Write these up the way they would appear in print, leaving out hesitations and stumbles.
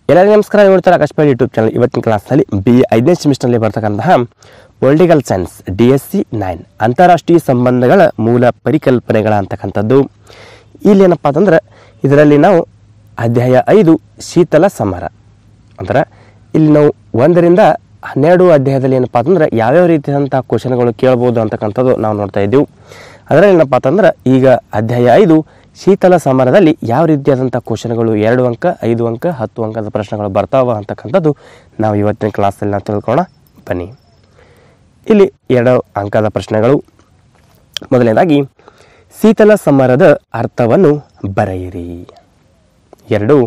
ಎಲ್ಲರಿಗೂ ನಮಸ್ಕಾರ. ನೋಡ್ತಾರೆ ಆಕಾಶವಾಣಿ ಯೂಟ್ಯೂಬ್ ಚಾನಲ್. ಇವತ್ತಿನ ಕ್ಲಾಸ್ನಲ್ಲಿ BA 5ನೇ ಸೆಮಿಸ್ಟರ್ನಲ್ಲಿ ಬರ್ತಕ್ಕಂತಹ ಪೊಲಿಟಿಕಲ್ ಸೈನ್ಸ್ DSC 9 ಅಂತಾರಾಷ್ಟ್ರೀಯ ಸಂಬಂಧಗಳ ಮೂಲ ಪರಿಕಲ್ಪನೆಗಳ ಅಂತಕ್ಕಂಥದ್ದು. ಇಲ್ಲಿ ಏನಪ್ಪ ಅಂತಂದ್ರೆ ಇದರಲ್ಲಿ ನಾವು ಅಧ್ಯಾಯ 5 ಶೀತಲ ಸಮರ ಅಂದ್ರೆ ಇಲ್ಲಿ ನಾವು 1 ರಿಂದ 12 ಅಧ್ಯಾಯದಲ್ಲಿ ಏನಪ್ಪ ಅಂತಂದ್ರೆ ಯಾವ್ಯಾವ ರೀತಿಯಾದಂಥ ಕ್ವಶನ್ಗಳು ಕೇಳ್ಬೋದು ಅಂತಕ್ಕಂಥದ್ದು ನಾವು ನೋಡ್ತಾ ಇದ್ದೀವಿ. ಅದರಲ್ಲಿ ಏನಪ್ಪ ಅಂತಂದ್ರೆ ಈಗ ಅಧ್ಯಾಯ 5 ಶೀತಲ ಸಮರದಲ್ಲಿ ಯಾವ ರೀತಿಯಾದಂಥ ಕ್ವಶನ್ಗಳು 2 ಅಂಕ 5 ಅಂಕ 10 ಅಂಕದ ಪ್ರಶ್ನೆಗಳು ಬರ್ತಾವ ಅಂತಕ್ಕಂಥದ್ದು ನಾವು ಇವತ್ತಿನ ಕ್ಲಾಸಲ್ಲಿ ನಾವು ತಿಳ್ಕೊಳ್ಳೋಣ ಬನ್ನಿ. ಇಲ್ಲಿ 2 ಅಂಕದ ಪ್ರಶ್ನೆಗಳು. ಮೊದಲನೇದಾಗಿ ಶೀತಲ ಸಮರದ ಅರ್ಥವನ್ನು ಬರೆಯಿರಿ. 2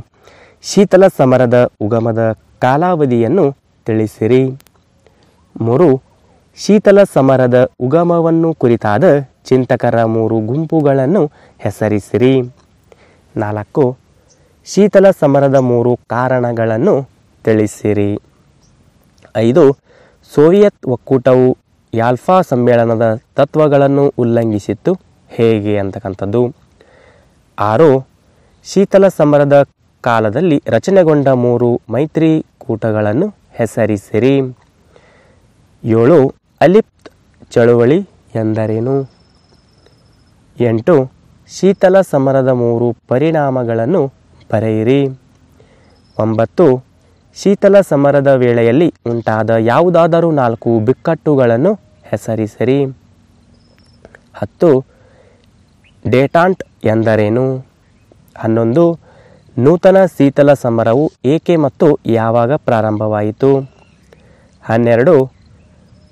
ಶೀತಲ ಸಮರದ ಉಗಮದ ಕಾಲಾವಧಿಯನ್ನು ತಿಳಿಸಿರಿ. 3 ಶೀತಲ ಸಮರದ ಉಗಮವನ್ನು ಕುರಿತಾದ ಚಿಂತಕರ 3 ಗುಂಪುಗಳನ್ನು ಹೆಸರಿಸಿರಿ. 4 ಶೀತಲ ಸಮರದ 3 ಕಾರಣಗಳನ್ನು ತಿಳಿಸಿರಿ. 5 ಸೋವಿಯತ್ ಒಕ್ಕೂಟವು ಯಾಲ್ಫಾ ಸಮ್ಮೇಳನದ ತತ್ವಗಳನ್ನು ಉಲ್ಲಂಘಿಸಿತ್ತು ಹೇಗೆ ಅಂತಕ್ಕಂಥದ್ದು. 6 ಶೀತಲ ಸಮರದ ಕಾಲದಲ್ಲಿ ರಚನೆಗೊಂಡ 3 ಮೈತ್ರಿಕೂಟಗಳನ್ನು ಹೆಸರಿಸಿರಿ. 7 ಅಲಿಪ್ತ್ ಚಳುವಳಿ ಎಂದರೇನು. 8 ಶೀತಲ ಸಮರದ 3 ಪರಿಣಾಮಗಳನ್ನು ಬರೆಯಿರಿ. 9 ಶೀತಲ ಸಮರದ ವೇಳೆಯಲ್ಲಿ ಉಂಟಾದ ಯಾವುದಾದರೂ 4 ಬಿಕ್ಕಟ್ಟುಗಳನ್ನು ಹೆಸರಿಸಿರಿ. 10 ಡೆಟಾಂಟ್ ಎಂದರೇನು. 11 ನೂತನ ಶೀತಲ ಸಮರವು ಏಕೆ ಮತ್ತು ಯಾವಾಗ ಪ್ರಾರಂಭವಾಯಿತು. 12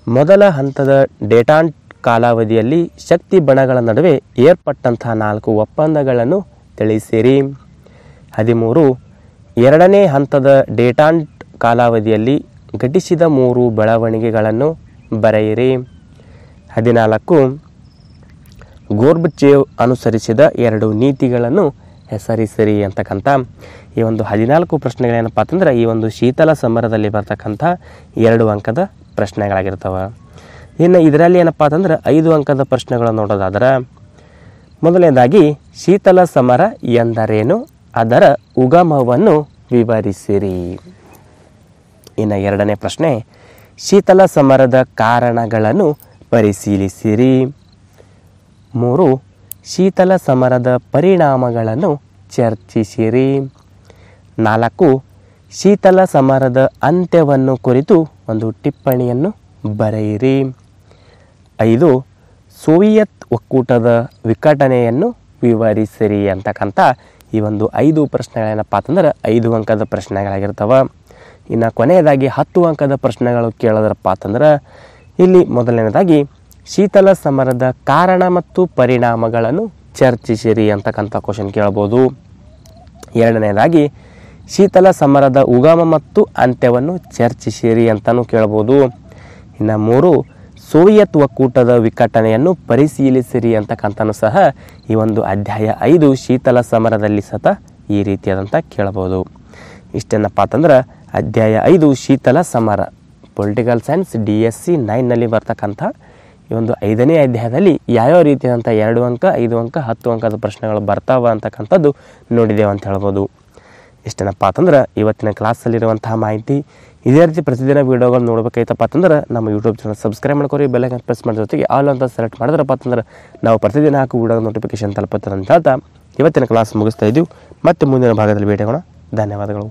ಮೊದಲ ಹಂತದ ಡೆಟಾಂಟ್ ಕಾಲಾವಧಿಯಲ್ಲಿ ಶಕ್ತಿ ಬಣಗಳ ನಡುವೆ ಏರ್ಪಟ್ಟಂತಹ 4 ಒಪ್ಪಂದಗಳನ್ನು ತಿಳಿಸಿರಿ. 13 ಎರಡನೇ ಹಂತದ ಡೆಟಾಂಟ್ ಕಾಲಾವಧಿಯಲ್ಲಿ ಘಟಿಸಿದ 3 ಬೆಳವಣಿಗೆಗಳನ್ನು ಬರೆಯಿರಿ. 14 ಗೋರ್ಬಚೇವ್ ಅನುಸರಿಸಿದ 2 ನೀತಿಗಳನ್ನು ಹೆಸರಿಸಿರಿ ಅಂತಕ್ಕಂಥ ಈ ಒಂದು 14 ಪ್ರಶ್ನೆಗಳೇನಪ್ಪ ಅಂತಂದ್ರೆ ಈ ಒಂದು ಶೀತಲ ಸಮರದಲ್ಲಿ ಬರ್ತಕ್ಕಂಥ 2 ಅಂಕದ ಪ್ರಶ್ನೆಗಳಾಗಿರ್ತವೆ. ಇನ್ನು ಇದರಲ್ಲಿ ಏನಪ್ಪ ಅಂತಂದ್ರೆ 5 ಅಂಕದ ಪ್ರಶ್ನೆಗಳನ್ನು ನೋಡೋದಾದ್ರೆ ಮೊದಲನೇದಾಗಿ ಶೀತಲ ಸಮರ ಎಂದರೇನು, ಅದರ ಉಗಮವನ್ನು ವಿವರಿಸಿರಿ. ಇನ್ನು 2ನೇ ಪ್ರಶ್ನೆ ಶೀತಲ ಸಮರದ ಕಾರಣಗಳನ್ನು ಪರಿಶೀಲಿಸಿರಿ. 3 ಶೀತಲ ಸಮರದ ಪರಿಣಾಮಗಳನ್ನು ಚರ್ಚಿಸಿರಿ. 4 ಶೀತಲ ಸಮರದ ಅಂತ್ಯವನ್ನು ಕುರಿತು ಒಂದು ಟಿಪ್ಪಣಿಯನ್ನು ಬರೆಯಿರಿ. 5 ಸೋವಿಯತ್ ಒಕ್ಕೂಟದ ವಿಘಟನೆಯನ್ನು ವಿವರಿಸಿರಿ ಅಂತಕ್ಕಂಥ ಈ ಒಂದು 5 ಪ್ರಶ್ನೆಗಳೇನಪ್ಪ ಅಂತಂದ್ರೆ 5 ಅಂಕದ ಪ್ರಶ್ನೆಗಳಾಗಿರ್ತವೆ. ಇನ್ನು ಕೊನೆಯದಾಗಿ 10 ಅಂಕದ ಪ್ರಶ್ನೆಗಳು ಕೇಳೋದ್ರಪ್ಪ ಅಂತಂದ್ರೆ ಇಲ್ಲಿ ಮೊದಲನೇದಾಗಿ ಶೀತಲ ಸಮರದ ಕಾರಣ ಮತ್ತು ಪರಿಣಾಮಗಳನ್ನು ಚರ್ಚಿಸಿರಿ ಅಂತಕ್ಕಂಥ ಕ್ವಶನ್ ಕೇಳ್ಬೋದು. 2ನೇದಾಗಿ ಶೀತಲ ಸಮರದ ಉಗಮ ಮತ್ತು ಅಂತ್ಯವನ್ನು ಚರ್ಚಿಸಿರಿ ಅಂತಲೂ ಕೇಳ್ಬೋದು. ಇನ್ನು 3 ಸೋವಿಯತ್ ಒಕ್ಕೂಟದ ವಿಘಟನೆಯನ್ನು ಪರಿಶೀಲಿಸಿರಿ ಅಂತಕ್ಕಂಥನೂ ಸಹ ಈ ಒಂದು ಅಧ್ಯಾಯ 5 ಶೀತಲ ಸಮರದಲ್ಲಿ ಸತ ಈ ರೀತಿಯಾದಂಥ ಕೇಳ್ಬೋದು. ಇಷ್ಟೇನಪ್ಪ ಅಂತಂದ್ರೆ ಅಧ್ಯಾಯ 5 ಶೀತಲ ಸಮರ ಪೊಲಿಟಿಕಲ್ ಸೈನ್ಸ್ DSC 9ನಲ್ಲಿ ಬರ್ತಕ್ಕಂಥ ಈ ಒಂದು 5ನೇ ಅಧ್ಯಾಯದಲ್ಲಿ ಯಾವ್ಯಾವ ರೀತಿಯಾದಂಥ 2 ಅಂಕ 5 ಅಂಕ 10 ಅಂಕದ ಪ್ರಶ್ನೆಗಳು ಬರ್ತಾವ ಅಂತಕ್ಕಂಥದ್ದು ನೋಡಿದ್ದೇವೆ ಅಂತ ಹೇಳ್ಬೋದು. ಇಷ್ಟೇನಪ್ಪ ಅಂತಂದ್ರೆ ಇವತ್ತಿನ ಕ್ಲಾಸಲ್ಲಿರುವಂತಹ ಮಾಹಿತಿ. ಇದೇ ರೀತಿ ಪ್ರತಿದಿನ ವೀಡಿಯೋಗಳು ನೋಡ್ಬೇಕಾಯ್ತಪ್ಪ ಅಂತಂದ್ರೆ ನಮ್ಮ ಯೂಟ್ಯೂಬ್ ಚಾನಲ್ ಸಬ್ಸ್ಕ್ರೈಬ್ ಮಾಡ್ಕೊರಿ, ಬೆಲ್ ಐಕಾನ್ ಪ್ರೆಸ್ ಮಾಡೋ ಜೊತೆಗೆ ಆಲ್ ಅಂತ ಸೆಲೆಕ್ಟ್ ಮಾಡಿದ್ರಪ್ಪ ಅಂತಂದ್ರೆ ನಾವು ಪ್ರತಿದಿನ ಹಾಕೋ ವೀಡಿಯೋ ನೋಟಿಫಿಕೇಶನ್ ತಲುಪುತ್ತದೆ ಅಂತ ಹೇಳ್ತಾ ಇವತ್ತಿನ ಕ್ಲಾಸ್ ಮುಗಿಸ್ತಾ ಇದ್ದೀವಿ. ಮತ್ತೆ ಮುಂದಿನ ಭಾಗದಲ್ಲಿ ಭೇಟಿಯಾಗೋಣ. ಧನ್ಯವಾದಗಳು.